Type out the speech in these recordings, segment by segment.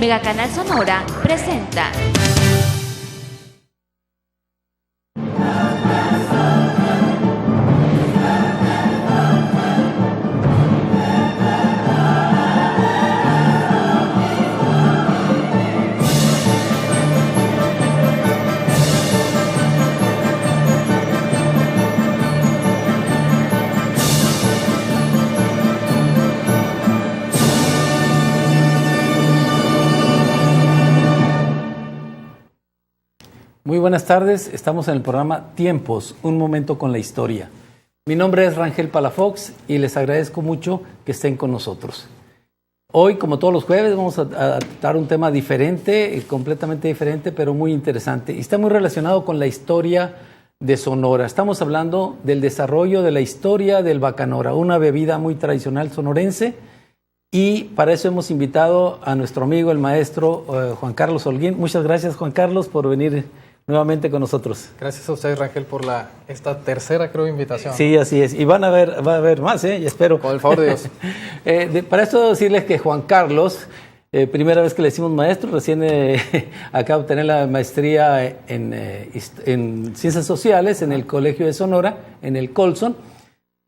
Megacanal Sonora presenta. Muy buenas tardes, estamos en el programa Tiempos, un momento con la historia. Mi nombre es Rangel Palafox y les agradezco mucho que estén con nosotros. Hoy, como todos los jueves, vamos a tratar un tema diferente, completamente diferente, pero muy interesante. Y está muy relacionado con la historia de Sonora. Estamos hablando del desarrollo de la historia del bacanora, una bebida muy tradicional sonorense. Y para eso hemos invitado a nuestro amigo, el maestro Juan Carlos Holguín. Muchas gracias, Juan Carlos, por venir nuevamente con nosotros. Gracias a usted, Rangel, por esta tercera, creo, invitación. Sí, así es. Y va a haber más, y espero. Con el favor de Dios. Para esto decirles que Juan Carlos, primera vez que le decimos maestro, recién acaba de obtener la maestría en Ciencias Sociales en el Colegio de Sonora, en el Colson.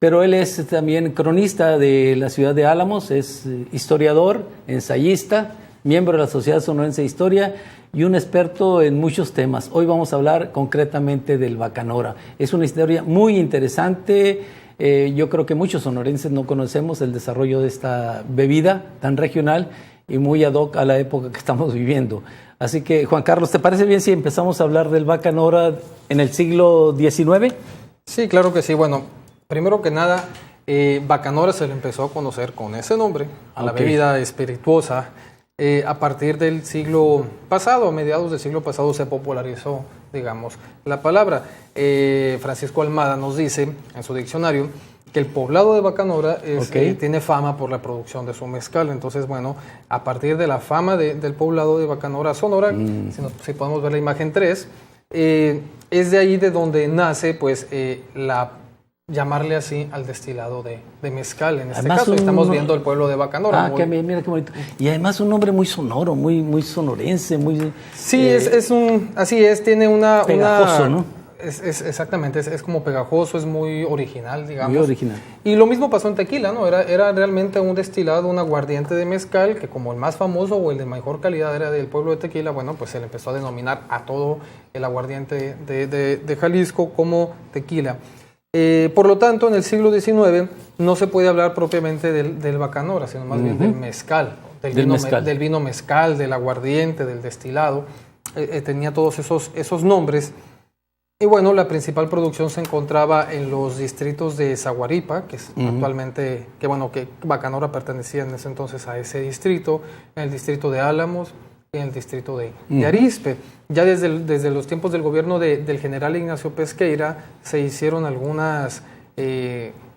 Pero él es también cronista de la ciudad de Álamos, es historiador, ensayista, miembro de la Sociedad Sonorense de Historia y un experto en muchos temas. Hoy vamos a hablar concretamente del bacanora. Es una historia muy interesante. Yo creo que muchos sonorenses no conocemos el desarrollo de esta bebida tan regional y muy ad hoc a la época que estamos viviendo. Así que, Juan Carlos, ¿te parece bien si empezamos a hablar del bacanora en el siglo XIX? Sí, claro que sí. Bueno, primero que nada, bacanora se le empezó a conocer con ese nombre, a la bebida espirituosa. A partir del siglo pasado, a mediados del siglo pasado, se popularizó, digamos, la palabra. Francisco Almada nos dice en su diccionario que el poblado de Bacanora tiene fama por la producción de su mezcal. Entonces, bueno, a partir de la fama del poblado de Bacanora, Sonora, si podemos ver la imagen 3, es de ahí de donde nace, pues, llamarle así al destilado de mezcal. En este además, caso estamos viendo el pueblo de Bacanora. Mira qué bonito. Y además un nombre muy sonoro, muy sonorense, muy... Sí, así es, tiene una... pegajoso, ¿no? Exactamente, es como pegajoso, es muy original, digamos. Muy original. Y lo mismo pasó en tequila, ¿no? Era realmente un destilado, un aguardiente de mezcal, que como el más famoso o el de mejor calidad era del pueblo de Tequila, bueno, pues se le empezó a denominar a todo el aguardiente de Jalisco como tequila. Por lo tanto, en el siglo XIX no se puede hablar propiamente del bacanora, sino más bien del mezcal, del vino mezcal, del aguardiente, del destilado. Tenía todos esos nombres. Y bueno, la principal producción se encontraba en los distritos de Zaguaripa, que es actualmente, que Bacanora pertenecía en ese entonces a ese distrito, en el distrito de Álamos, en el distrito de Arizpe. Ya desde los tiempos del gobierno del general Ignacio Pesqueira se hicieron algunas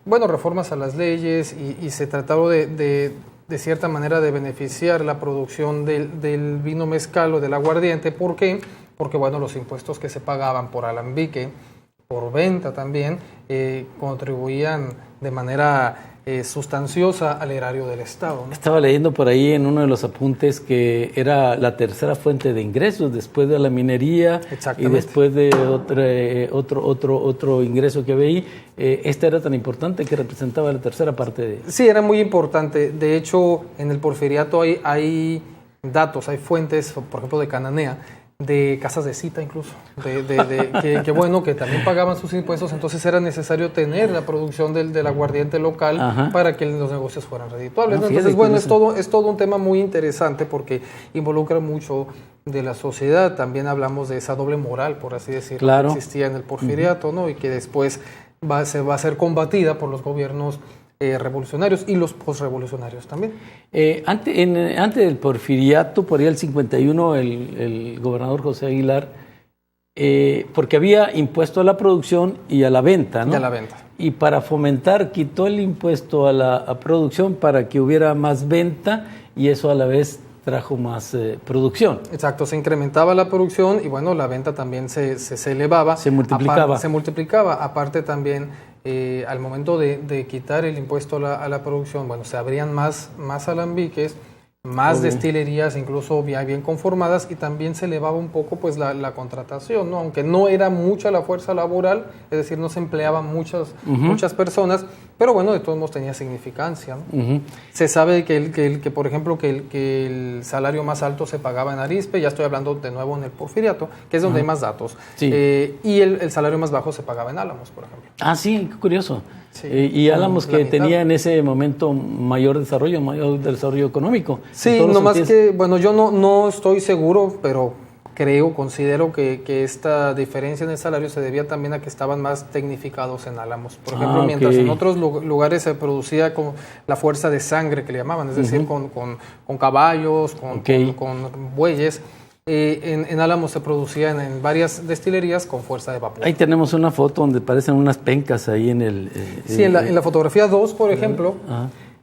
reformas a las leyes y se trató de cierta manera de beneficiar la producción del vino mezcal o del aguardiente. ¿Por qué? Porque bueno, los impuestos que se pagaban por alambique, por venta también, contribuían de manera sustanciosa al erario del Estado, ¿no? Estaba leyendo por ahí en uno de los apuntes que era la tercera fuente de ingresos después de la minería y después de otro ingreso que había ahí. Esta era tan importante que representaba la tercera parte de... Sí, era muy importante. De hecho, en el Porfiriato hay datos, hay fuentes, por ejemplo, de Cananea, de casas de cita incluso, que también pagaban sus impuestos, entonces era necesario tener la producción del aguardiente local para que los negocios fueran redituables. Entonces, bueno, es todo un tema muy interesante porque involucra mucho de la sociedad. También hablamos de esa doble moral, por así decirlo, que existía en el Porfiriato, ¿no? Y que después se va a ser combatida por los gobiernos revolucionarios y los posrevolucionarios también. Antes del Porfiriato, por ahí el 51, el gobernador José Aguilar, porque había impuesto a la producción y a la venta, ¿no? Y a la venta. Y para fomentar, quitó el impuesto a la producción para que hubiera más venta y eso a la vez trajo más producción. Exacto, se incrementaba la producción y bueno, la venta también se elevaba. Se multiplicaba. Se multiplicaba. Aparte también, al momento de quitar el impuesto a la producción, bueno, se abrían más alambiques, más destilerías, incluso bien conformadas, y también se elevaba un poco pues la contratación, ¿no? Aunque no era mucha la fuerza laboral, es decir, no se empleaban muchas personas, pero bueno, de todos modos tenía significancia, ¿no? Se sabe que por ejemplo, que el salario más alto se pagaba en Arizpe, ya estoy hablando de nuevo en el Porfiriato, que es donde hay más datos, sí. Y el salario más bajo se pagaba en Álamos, por ejemplo. Ah, sí, qué curioso. Sí, y Álamos que mitad. tenía en ese momento mayor desarrollo económico. Sí, nomás que, bueno, yo no estoy seguro, pero considero que esta diferencia en el salario se debía también a que estaban más tecnificados en Álamos. Por ejemplo, mientras en otros lugares se producía con la fuerza de sangre que le llamaban, es decir, con caballos, con bueyes. En Álamos se producía en varias destilerías con fuerza de vapor. Ahí tenemos una foto donde parecen unas pencas ahí en el... sí, en la fotografía 2, por ejemplo,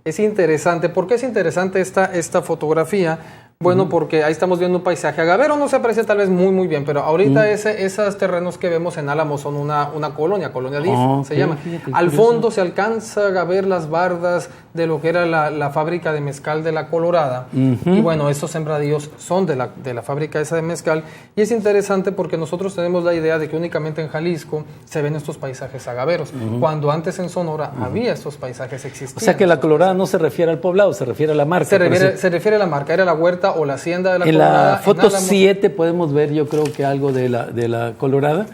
es interesante. ¿Por qué es interesante esta fotografía? Bueno, porque ahí estamos viendo un paisaje agavero, no se aprecia tal vez muy bien, pero ahorita esos terrenos que vemos en Álamos son una colonia DIF, se llama. Al fondo se alcanza a ver las bardas de lo que era la fábrica de mezcal de La Colorada, y bueno, esos sembradíos son de la fábrica esa de mezcal, y es interesante porque nosotros tenemos la idea de que únicamente en Jalisco se ven estos paisajes agaveros, cuando antes en Sonora había estos paisajes existentes. O sea que La Colorada no se refiere al poblado, se refiere a la marca. Se refiere a la marca, era la huerta o la hacienda de La Colorada. En la foto 7 podemos ver, yo creo que algo de la Colorada.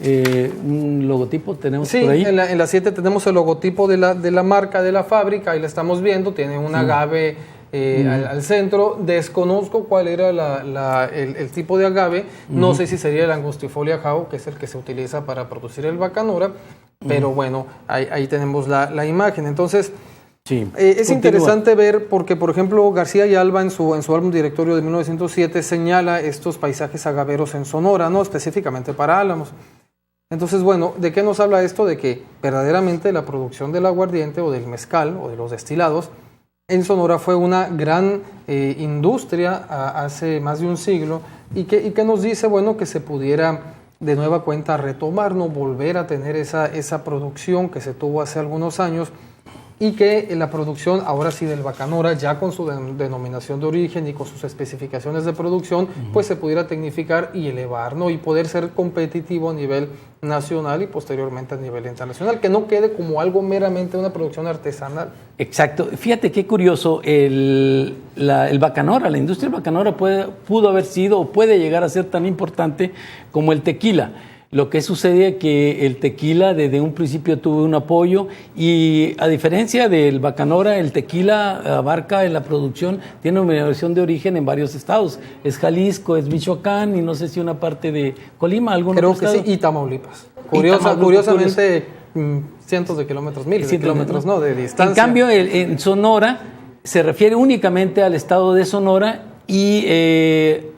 Un logotipo tenemos por ahí. Sí, en la 7 tenemos el logotipo de la marca de la fábrica, ahí la estamos viendo, tiene un agave al centro. Desconozco cuál era el tipo de agave, no sé si sería el Angustifolia jau, que es el que se utiliza para producir el bacanora, pero bueno, ahí tenemos la imagen. Entonces, sí. Es interesante ver porque, por ejemplo, García y Alba en su álbum Directorio de 1907 señala estos paisajes agaveros en Sonora, no específicamente para Álamos. Entonces, bueno, ¿de qué nos habla esto? De que verdaderamente la producción del aguardiente o del mezcal o de los destilados en Sonora fue una gran industria hace más de un siglo y que nos dice, bueno, que se pudiera de nueva cuenta retomar, ¿no? Volver a tener esa producción que se tuvo hace algunos años, y que la producción, ahora sí, del bacanora, ya con su denominación de origen y con sus especificaciones de producción, pues se pudiera tecnificar y elevar, ¿no? Y poder ser competitivo a nivel nacional y posteriormente a nivel internacional, que no quede como algo meramente una producción artesanal. Exacto. Fíjate qué curioso, el bacanora, la industria del bacanora pudo haber sido o puede llegar a ser tan importante como el tequila. Lo que sucede es que el tequila desde un principio tuvo un apoyo y a diferencia del bacanora, el tequila abarca en la producción, tiene una denominación de origen en varios estados. Es Jalisco, es Michoacán y no sé si una parte de Colima, algún Creo otro que estado. Sí, y Tamaulipas. Curiosamente, cientos de kilómetros, miles de kilómetros, ¿no? De distancia. En cambio, en Sonora se refiere únicamente al estado de Sonora y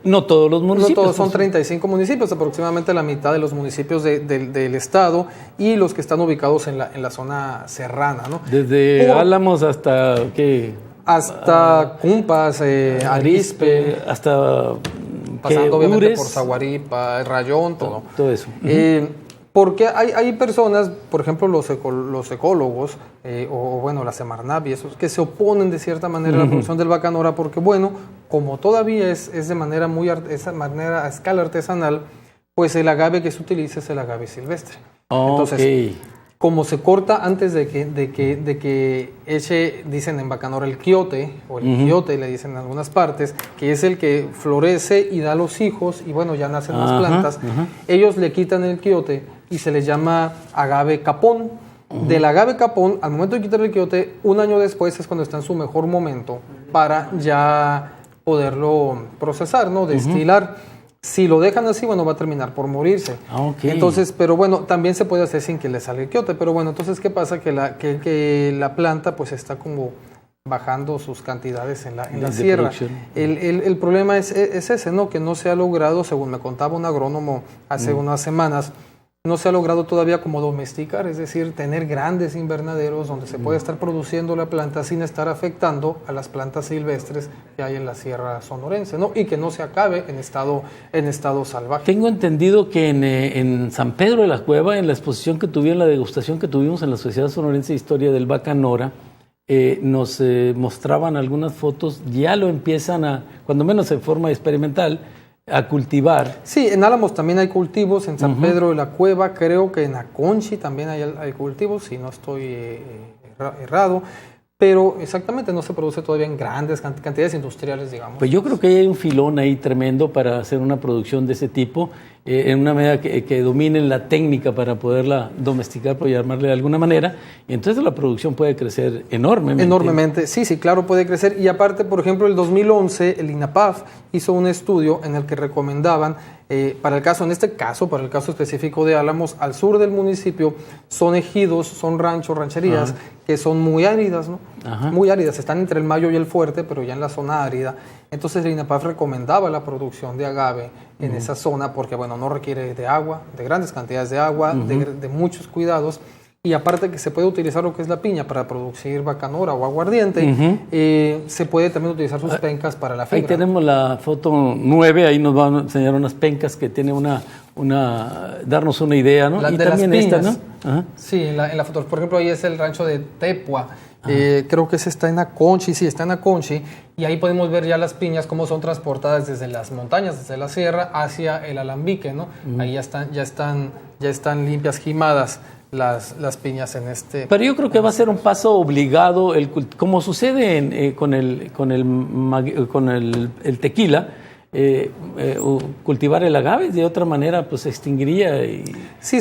no todos los municipios. No todos, son 35 municipios, aproximadamente la mitad de los municipios del estado y los que están ubicados en la zona serrana, ¿no? Desde Álamos hasta, ¿qué? Hasta Cumpas, Arizpe, hasta pasando obviamente Ures, por Zaguaripa, Rayón, todo. Todo eso. Porque hay personas, por ejemplo los ecólogos, o bueno, la Semarnat y esos, que se oponen de cierta manera a la producción del bacanora, porque bueno, como todavía es de manera a escala artesanal, pues el agave que se utiliza es el agave silvestre. Entonces, como se corta antes de que eche, dicen en bacanora, el quiote, o el quiote le dicen en algunas partes, que es el que florece y da los hijos, y bueno, ya nacen las plantas, ellos le quitan el quiote y se le llama agave capón. Del agave capón, al momento de quitar el quiote, un año después es cuando está en su mejor momento para ya poderlo procesar, ¿no? Destilar. Si lo dejan así, bueno, va a terminar por morirse. Entonces, pero bueno, también se puede hacer sin que le salga el quiote. Pero bueno, entonces, ¿qué pasa? Que la planta pues está como bajando sus cantidades en la sierra. El problema es ese, ¿no? Que no se ha logrado, según me contaba un agrónomo hace unas semanas, no se ha logrado todavía como domesticar, es decir, tener grandes invernaderos donde se puede estar produciendo la planta sin estar afectando a las plantas silvestres que hay en la sierra sonorense, ¿no? Y que no se acabe en estado salvaje. Tengo entendido que en San Pedro de la Cueva, en la exposición que tuvieron, la degustación que tuvimos en la Sociedad Sonorense de Historia del Bacanora, nos mostraban algunas fotos, ya lo empiezan a, cuando menos en forma experimental, a cultivar. Sí, en Álamos también hay cultivos, en San Pedro de la Cueva, creo que en Aconchi también hay cultivos, si no estoy errado, pero exactamente no se produce todavía en grandes cantidades industriales, digamos. Pues yo creo que hay un filón ahí tremendo para hacer una producción de ese tipo, en una medida que dominen la técnica para poderla domesticar, por llamarle de alguna manera, y entonces la producción puede crecer enormemente. Enormemente, sí, claro, puede crecer. Y aparte, por ejemplo, el 2011, el INAPAF hizo un estudio en el que recomendaban, para el caso específico de Álamos, al sur del municipio, son ejidos, son rancherías, que son muy áridas, ¿no? Muy áridas, están entre el Mayo y el Fuerte, pero ya en la zona árida. Entonces el INAPAF recomendaba la producción de agave en esa zona porque, bueno, no requiere de agua, de grandes cantidades de agua, de muchos cuidados. Y aparte que se puede utilizar lo que es la piña para producir bacanora o aguardiente, se puede también utilizar sus pencas para la fibra. Ahí tenemos la foto 9, ahí nos van a enseñar unas pencas que tiene darnos una idea, ¿no? Y también esta, ¿no? Sí, en la foto, por ejemplo, ahí es el rancho de Tepua. Creo que ese está en Aconchi, sí, está en Aconchi, y ahí podemos ver ya las piñas cómo son transportadas desde las montañas, desde la sierra, hacia el alambique, ¿no? Ahí ya están limpias, gimadas las piñas en este... Pero yo creo que va a ser un paso obligado, como sucede con el tequila, cultivar el agave, de otra manera pues se extinguiría. Sí,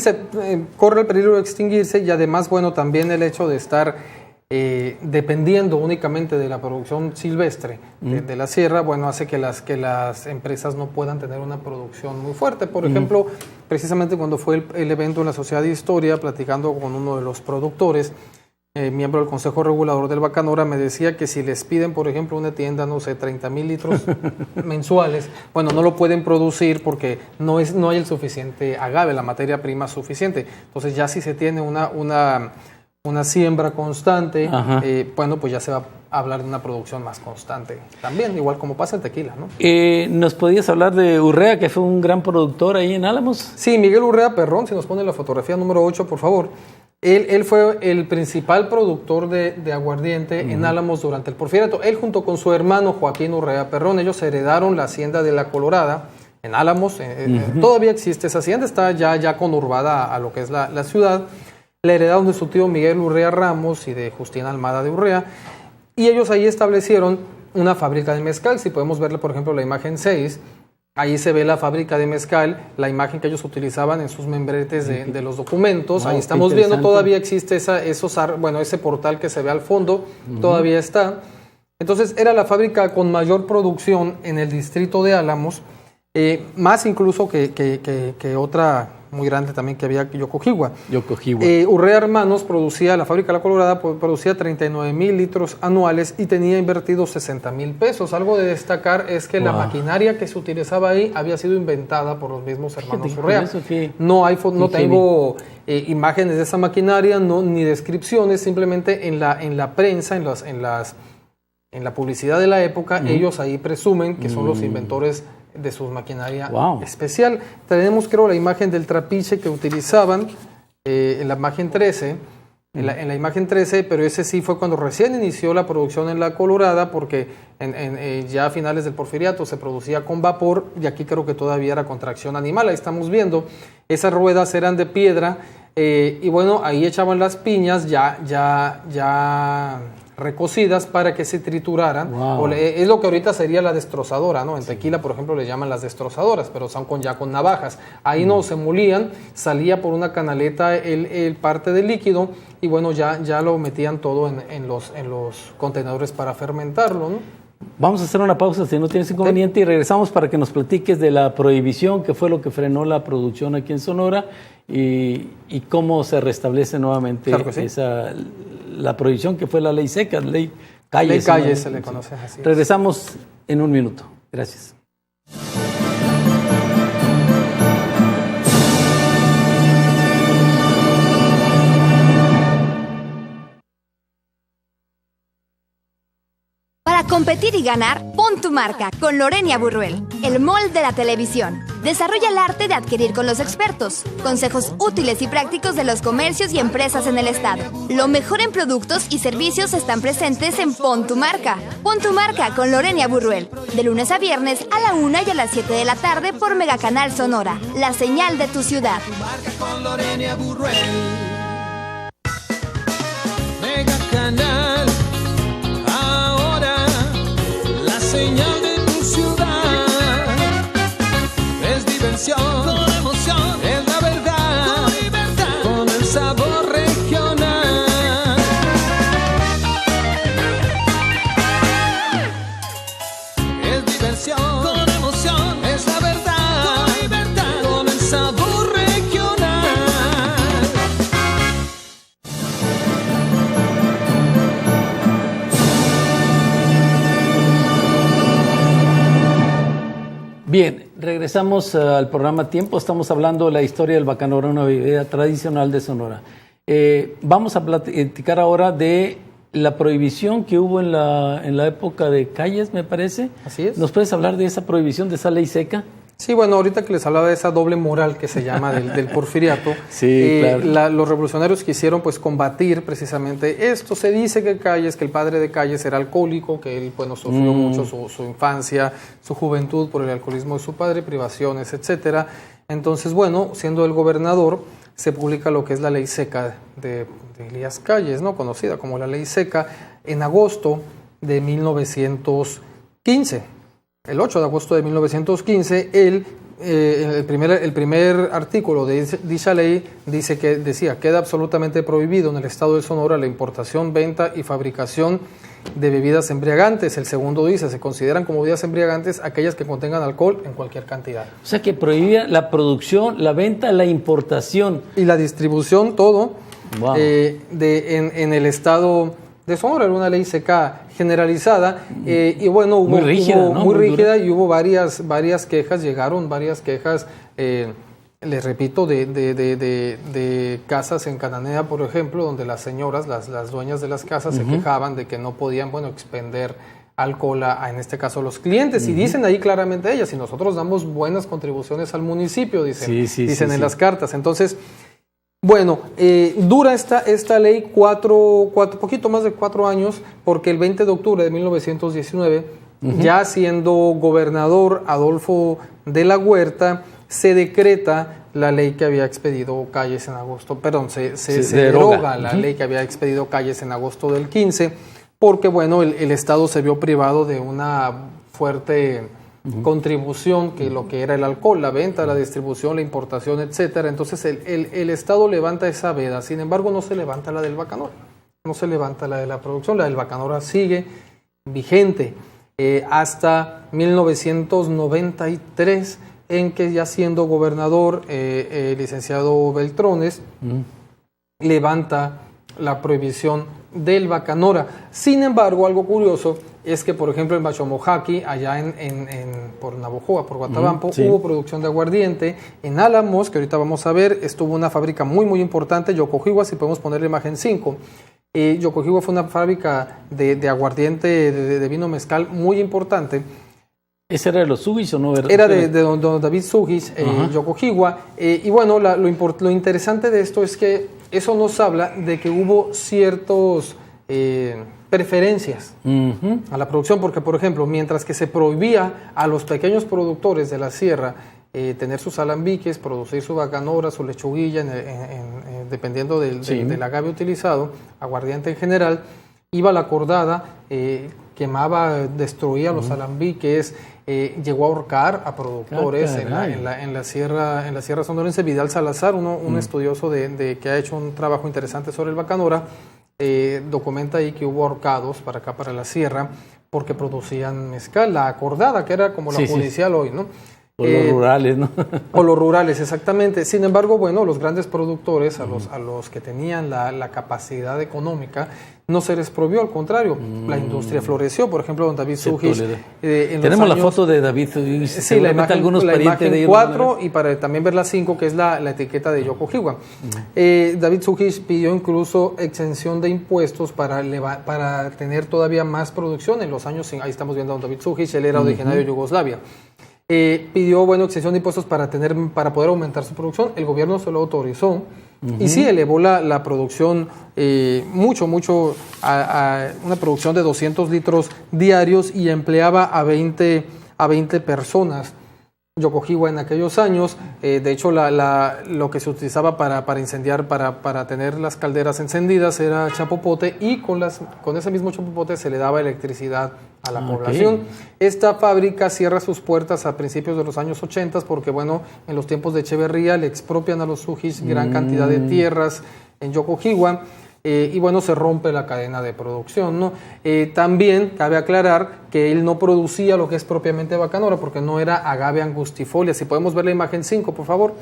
corre el peligro de extinguirse, y además, bueno, también el hecho de estar dependiendo únicamente de la producción silvestre de la sierra, bueno, hace que las empresas no puedan tener una producción muy fuerte. Por ejemplo, precisamente cuando fue el evento en la Sociedad de Historia, platicando con uno de los productores, miembro del Consejo Regulador del Bacanora, me decía que si les piden, por ejemplo, una tienda, no sé, 30,000 litros mensuales, bueno, no lo pueden producir porque no hay el suficiente agave, la materia prima suficiente. Entonces ya si se tiene una siembra constante, bueno, pues ya se va a hablar de una producción más constante. También, igual como pasa en tequila, ¿no? ¿Nos podías hablar de Urrea, que fue un gran productor ahí en Álamos? Sí, Miguel Urrea Perrón, si nos pone la fotografía número 8, por favor. Él fue el principal productor de aguardiente en Álamos durante el Porfiriato. Él junto con su hermano Joaquín Urrea Perrón, ellos heredaron la hacienda de La Colorada en Álamos. Todavía existe esa hacienda, está ya conurbada a lo que es la ciudad. La heredaron de su tío Miguel Urrea Ramos y de Justina Almada de Urrea, y ellos ahí establecieron una fábrica de mezcal. Si podemos verle, por ejemplo, la imagen 6, ahí se ve la fábrica de mezcal, la imagen que ellos utilizaban en sus membretes de los documentos. Ahí estamos viendo, todavía existe ese portal que se ve al fondo, todavía está. Entonces era la fábrica con mayor producción en el distrito de Álamos, más incluso que otra muy grande también que había, Yocoquigua. Urrea Hermanos la fábrica de La Colorada producía 39,000 litros anuales y tenía invertido 60,000 pesos. Algo de destacar es que la maquinaria que se utilizaba ahí había sido inventada por los mismos hermanos Urrea. No tengo imágenes de esa maquinaria, ni descripciones, simplemente en la prensa, en la publicidad de la época, ellos ahí presumen que son los inventores de su maquinaria especial. Tenemos, creo, la imagen del trapiche que utilizaban en la imagen 13, en la imagen 13, pero ese sí fue cuando recién inició la producción en La Colorada, porque ya a finales del Porfiriato se producía con vapor, y aquí creo que todavía era con tracción animal. Ahí estamos viendo, esas ruedas eran de piedra, y bueno, ahí echaban las piñas ya recocidas para que se trituraran. Es lo que ahorita sería la destrozadora, ¿no? En tequila, por ejemplo, le llaman las destrozadoras, pero son con navajas. Ahí no se molían, salía por una canaleta el parte del líquido, y bueno, ya lo metían todo en los contenedores para fermentarlo, ¿no? Vamos a hacer una pausa, si no tienes inconveniente, y regresamos para que nos platiques de la prohibición, que fue lo que frenó la producción aquí en Sonora, y cómo se restablece nuevamente la prohibición, que fue la ley seca, ley Calles. Ley Calles se le conoce así. Regresamos en un minuto. Gracias. Para competir y ganar, pon tu marca con Lorena Burruel, el mall de la televisión. Desarrolla el arte de adquirir con los expertos. Consejos útiles y prácticos de los comercios y empresas en el estado. Lo mejor en productos y servicios están presentes en Pon tu Marca. Pon tu Marca con Lorenia Burruel. De lunes a viernes a la 1 y a las 7 de la tarde por Megacanal Sonora. La señal de tu ciudad. Megacanal, ahora la señal de tu ciudad. Es diversión, con emoción, es la verdad, con libertad, con el sabor regional. Es diversión, con emoción, es la verdad, con libertad, con el sabor regional. Bien, regresamos al programa Tiempo. Estamos hablando de la historia del bacanora, una bebida tradicional de Sonora. Vamos a platicar ahora de la prohibición que hubo en la época de Calles, me parece. Así es. ¿Nos puedes hablar de esa prohibición, de esa ley seca? Sí, bueno, ahorita que les hablaba de esa doble moral que se llama del porfiriato, Sí, claro. Los revolucionarios quisieron pues combatir precisamente esto. Se dice que Calles, que el padre de Calles era alcohólico, que él bueno, sufrió mucho su infancia, su juventud por el alcoholismo de su padre, privaciones, etcétera. Entonces, bueno, siendo el gobernador, se publica lo que es la ley seca de Elías Calles, ¿no? Conocida como la ley seca, en agosto de 1915. El 8 de agosto de 1915, el primer artículo de dicha ley decía, queda absolutamente prohibido en el estado de Sonora la importación, venta y fabricación de bebidas embriagantes. El segundo dice, se consideran como bebidas embriagantes aquellas que contengan alcohol en cualquier cantidad. O sea, que prohibía la producción, la venta, la importación. Y la distribución, todo, Wow. en el estado de Sonora. Era una ley seca generalizada y bueno, hubo muy rígida, ¿no? Muy rígida dura. Y hubo varias quejas, llegaron varias quejas, les repito, de casas en Cananea, por ejemplo, donde las señoras, las dueñas de las casas se quejaban de que no podían, bueno, expender alcohol en este caso, los clientes. Y dicen ahí claramente ellas, y nosotros damos buenas contribuciones al municipio, dicen en las cartas. Entonces, bueno, dura esta ley poquito más de 4 años, porque el 20 de octubre de 1919, ya siendo gobernador Adolfo de la Huerta, se decreta la ley que había expedido Calles en agosto, perdón, se deroga la ley que había expedido Calles en agosto del 15, porque bueno, el Estado se vio privado de una fuerte contribución, que lo que era el alcohol, la venta, la distribución, la importación, etcétera. Entonces el Estado levanta esa veda, sin embargo no se levanta la del bacanora, no se levanta la de la producción, la del bacanora sigue vigente hasta 1993, en que ya siendo gobernador el licenciado Beltrones levanta la prohibición del bacanora. Sin embargo, algo curioso es que, por ejemplo, en Bachomojaqui, allá por Navojoa, por Guatabampo, hubo producción de aguardiente. En Álamos, que ahorita vamos a ver, estuvo una fábrica muy, muy importante, Yocojiwa, si podemos poner la imagen 5. Yocojiwa fue una fábrica de aguardiente, de vino mezcal muy importante. ¿Ese era de los Sugis o no? Era de don David Sugis, Yocojiwa. Y bueno, lo interesante de esto es que eso nos habla de que hubo ciertos preferencias a la producción, porque por ejemplo, mientras que se prohibía a los pequeños productores de la sierra tener sus alambiques, producir su bacanora, su lechuguilla, dependiendo del agave utilizado, aguardiente en general, iba la cordada, quemaba, destruía los alambiques, llegó a ahorcar a productores en la Sierra Sonorense. Vidal Salazar, un estudioso que ha hecho un trabajo interesante sobre el bacanora, documenta ahí que hubo ahorcados para la sierra, porque producían mezcal, la acordada, que era como la judicial hoy, ¿no? O los rurales, ¿no? O los rurales, exactamente. Sin embargo, bueno, los grandes productores, a los que tenían la capacidad económica, no se les prohibió, al contrario, la industria floreció. Por ejemplo, don David Sugis. Tenemos la foto de David Sugis. Sí, la imagen 4 y para también ver la 5, que es la etiqueta de Yocojiwa. David Sugis pidió incluso exención de impuestos para tener todavía más producción en los años. Ahí estamos viendo a don David Sugis, él era originario de Yugoslavia. pidió, bueno, exención de impuestos para poder aumentar su producción. El gobierno se lo autorizó. Y sí, elevó la producción mucho, a una producción de 200 litros diarios y empleaba a 20 personas. Yokojiwa en aquellos años, de hecho lo que se utilizaba para incendiar, para tener las calderas encendidas era chapopote, y con ese mismo chapopote se le daba electricidad a la población. Esta fábrica cierra sus puertas a principios de los años 80 porque, bueno, en los tiempos de Echeverría le expropian a los sujis gran cantidad de tierras en Yokojiwa. Y bueno, se rompe la cadena de producción, ¿no? También cabe aclarar que él no producía lo que es propiamente bacanora, porque no era agave angustifolia. Si podemos ver la imagen 5, por favor.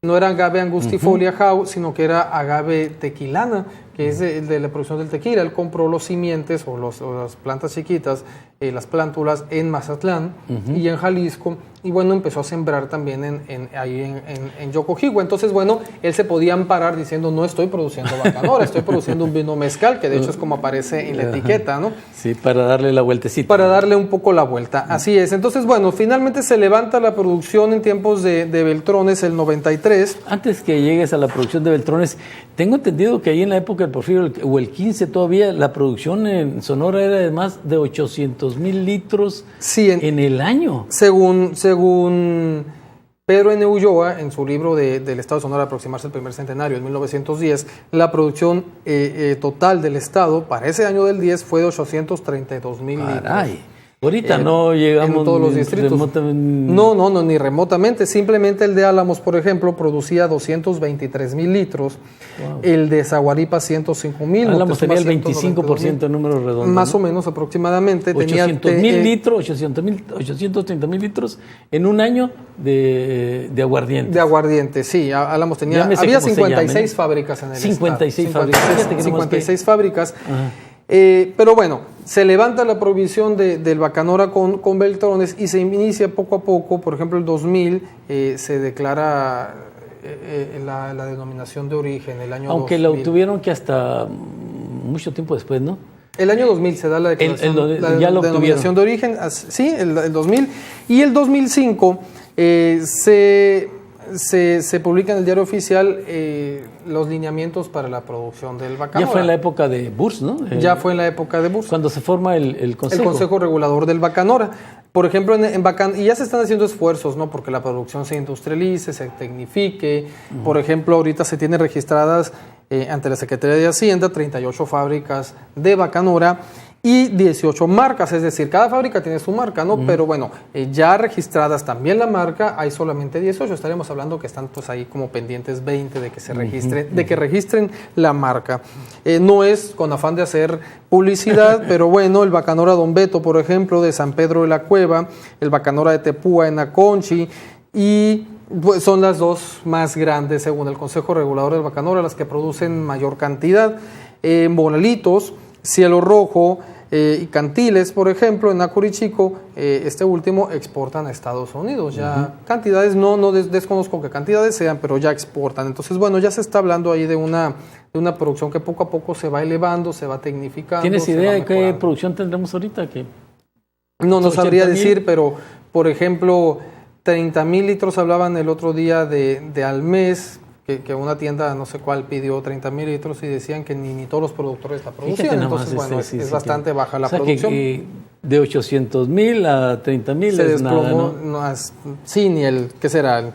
No era agave angustifolia jau, sino que era agave tequilana, que es de la producción del tequila. Él compró los simientes o las plantas chiquitas, las plántulas en Mazatlán y en Jalisco, y bueno, empezó a sembrar también ahí en Yokojiwa. Entonces, bueno, él se podía amparar diciendo, no estoy produciendo bacanora, estoy produciendo un vino mezcal, que de hecho es como aparece en la etiqueta, ¿no? Sí, para darle la vueltecita. Para darle un poco la vuelta, así es. Entonces, bueno, finalmente se levanta la producción en tiempos de Beltrones, el 93. Antes que llegues a la producción de Beltrones, tengo entendido que ahí en la época del Porfirio o el 15 todavía, la producción en Sonora era de más de 800,000 litros en el año. Según Pedro N. Ulloa, en su libro del Estado de Sonora, aproximarse al primer centenario, en 1910, la producción total del Estado para ese año del 10 fue de 832,000 litros. Ahorita no llegamos en todos los distritos. No, ni remotamente. Simplemente el de Álamos, por ejemplo, producía 223,000 litros. Wow. El de Zaguaripa, 105,000. Álamos tenía el 25% de números redondos. Más o menos aproximadamente. 800,000 litros, 830,000 litros en un año de aguardiente. De aguardiente, sí. Álamos tenía. Había 56 fábricas en el 56 estado. fábricas. 56 fábricas. Ajá. Pero bueno, se levanta la provisión del bacanora con Beltrones y se inicia poco a poco. Por ejemplo, el 2000 se declara la denominación de origen, el año Aunque 2000. la obtuvieron que hasta mucho tiempo después, ¿no? El año 2000 se da la declaración, ya lo denominación de origen, sí, el 2000. Y el 2005 se publica en el Diario Oficial los lineamientos para la producción del bacanora. Ya fue en la época de Burs, ¿no? Ya fue en la época de Burs. Cuando se forma el Consejo. El Consejo Regulador del Bacanora. Por ejemplo, y ya se están haciendo esfuerzos, ¿no? Porque la producción se industrialice, se tecnifique. Por ejemplo, ahorita se tienen registradas ante la Secretaría de Hacienda 38 fábricas de bacanora y 18 marcas, es decir, cada fábrica tiene su marca, ¿no? Pero bueno, ya registradas también la marca, hay solamente 18, estaríamos hablando que están pues ahí como pendientes 20 de que se registren, de que registren la marca. No es con afán de hacer publicidad, pero bueno, el bacanora Don Beto, por ejemplo, de San Pedro de la Cueva, el bacanora de Tepúa en Aconchi, y pues son las dos más grandes, según el Consejo Regulador del Bacanora, las que producen mayor cantidad. Bonalitos, Cielo Rojo y Cantiles, por ejemplo, en Acurichico, este último exportan a Estados Unidos. Ya cantidades, no desconozco qué cantidades sean, pero ya exportan. Entonces, bueno, ya se está hablando ahí de una producción que poco a poco se va elevando, se va tecnificando. ¿Tienes idea de qué producción tendremos ahorita? No sabría decir, pero, por ejemplo, 30,000 litros hablaban el otro día de al mes, que una tienda, no sé cuál, pidió 30,000 litros y decían que ni todos los productores la producían. Entonces, bueno, es bastante baja la producción. Que de 800,000 a 30,000 se es desplomó, nada, ¿no? Sí, ni ¿qué será? El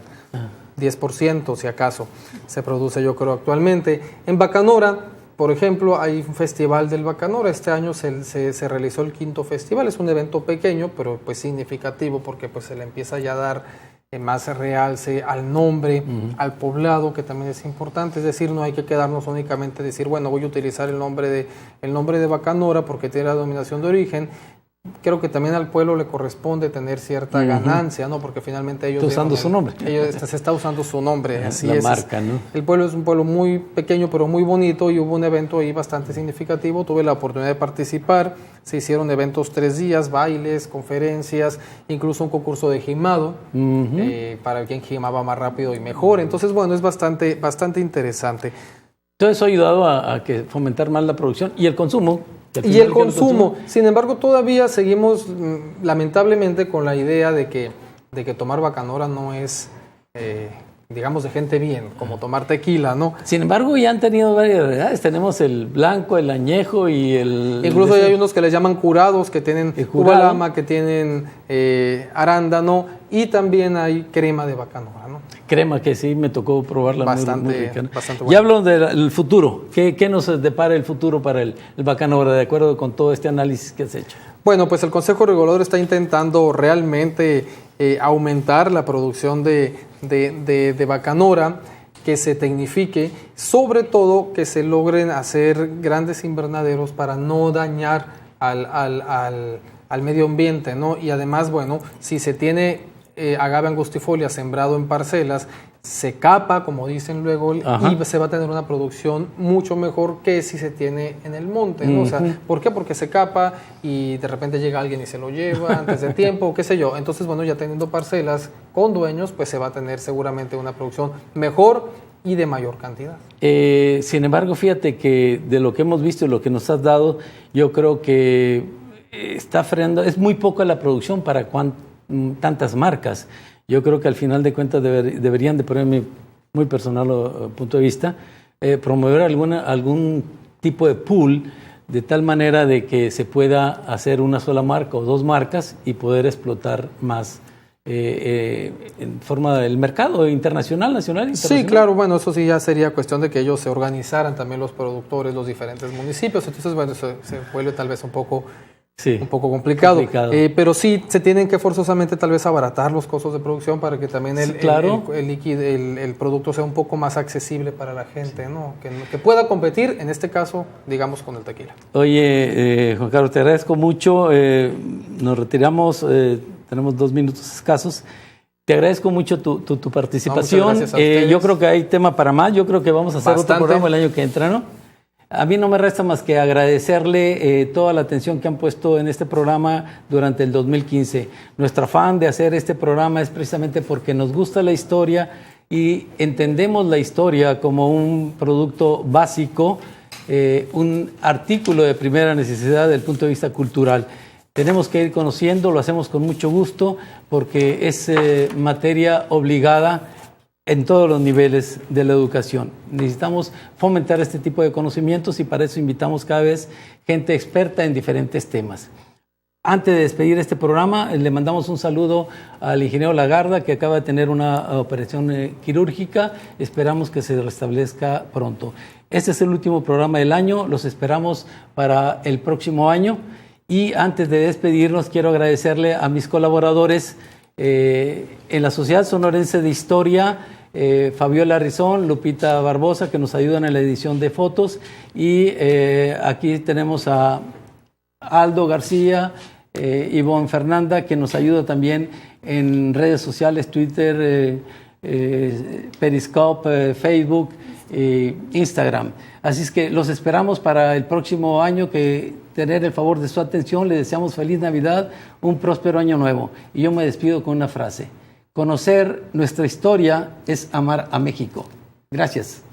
10%, si acaso, se produce, yo creo, actualmente. En Bacanora, por ejemplo, hay un festival del Bacanora. Este año se realizó el 5º festival. Es un evento pequeño, pero pues significativo, porque pues se le empieza ya a dar más realce al nombre, al poblado, que también es importante. Es decir, no hay que quedarnos únicamente decir, bueno, voy a utilizar el nombre de Bacanora porque tiene la denominación de origen. Creo que también al pueblo le corresponde tener cierta ganancia, ¿no? Porque finalmente ellos... Está usando su nombre. Se está usando su nombre, así la es. marca, ¿no? El pueblo es un pueblo muy pequeño, pero muy bonito, y hubo un evento ahí bastante significativo. Tuve la oportunidad de participar. Se hicieron eventos 3 días, bailes, conferencias, incluso un concurso de jimado, para quien jimaba más rápido y mejor. Entonces, bueno, es bastante interesante. Todo eso ha ayudado a que fomentar más la producción y el consumo. Y el consumo. Sin embargo, todavía seguimos lamentablemente con la idea de que de que tomar bacanora no es, digamos, de gente bien, como tomar tequila, ¿no? Sin embargo, ya han tenido varias variedades. Tenemos el blanco, el añejo y el... Incluso hay unos que les llaman curados, que tienen curado. uva lama, que tienen arándano, y también hay crema de bacanora, ¿no? Crema, que sí me tocó probarla Bastante, muy rica, ¿no? bastante Y buena. hablo del futuro. ¿Qué nos depara el futuro para el bacanora, de acuerdo con todo este análisis que has hecho? Bueno, pues el Consejo Regulador está intentando realmente aumentar la producción de bacanora, que se tecnifique, sobre todo que se logren hacer grandes invernaderos para no dañar al medio ambiente, ¿no? Y además, bueno, si se tiene agave angustifolia sembrado en parcelas, se capa, como dicen luego, Ajá. y se va a tener una producción mucho mejor que si se tiene en el monte, ¿no? O sea, ¿por qué? Porque se capa y de repente llega alguien y se lo lleva antes de tiempo, qué sé yo. Entonces, bueno, ya teniendo parcelas con dueños, pues se va a tener seguramente una producción mejor y de mayor cantidad. Sin embargo, fíjate que de lo que hemos visto y lo que nos has dado, yo creo que está frenando, es muy poca la producción para tantas marcas. Yo creo que al final de cuentas deberían de ponerme muy personal punto de vista, promover algún tipo de pool de tal manera de que se pueda hacer una sola marca o dos marcas y poder explotar más en forma del mercado internacional, nacional, internacional. Sí, claro, bueno, eso sí ya sería cuestión de que ellos se organizaran también los productores, los diferentes municipios. Entonces, bueno, se vuelve tal vez un poco complicado. Pero sí se tienen que forzosamente tal vez abaratar los costos de producción para que también el producto sea un poco más accesible para la gente, ¿no? Que pueda competir, en este caso, digamos, con el tequila. Oye, Juan Carlos, te agradezco mucho. Nos retiramos, tenemos 2 minutos escasos. Te agradezco mucho tu participación. No, muchas gracias a ustedes. Yo creo que hay tema para más. Yo creo que vamos a hacer otro programa el año que entra, ¿no? A mí no me resta más que agradecerle toda la atención que han puesto en este programa durante el 2015. Nuestro afán de hacer este programa es precisamente porque nos gusta la historia y entendemos la historia como un producto básico, un artículo de primera necesidad desde el punto de vista cultural. Tenemos que ir conociendo, lo hacemos con mucho gusto porque es materia obligada en todos los niveles de la educación. Necesitamos fomentar este tipo de conocimientos y para eso invitamos cada vez gente experta en diferentes temas. Antes de despedir este programa, le mandamos un saludo al ingeniero Lagarda, que acaba de tener una operación quirúrgica. Esperamos que se restablezca pronto. Este es el último programa del año. Los esperamos para el próximo año. Y antes de despedirnos, quiero agradecerle a mis colaboradores en la Sociedad Sonorense de Historia, Fabiola Rizón, Lupita Barbosa, que nos ayudan en la edición de fotos, y aquí tenemos a Aldo García, Ivonne Fernanda, que nos ayuda también en redes sociales, Twitter, Periscope, Facebook, Instagram. Así es que los esperamos para el próximo año, que tener el favor de su atención. Les deseamos feliz Navidad, un próspero año nuevo. Y yo me despido con una frase: conocer nuestra historia es amar a México. Gracias.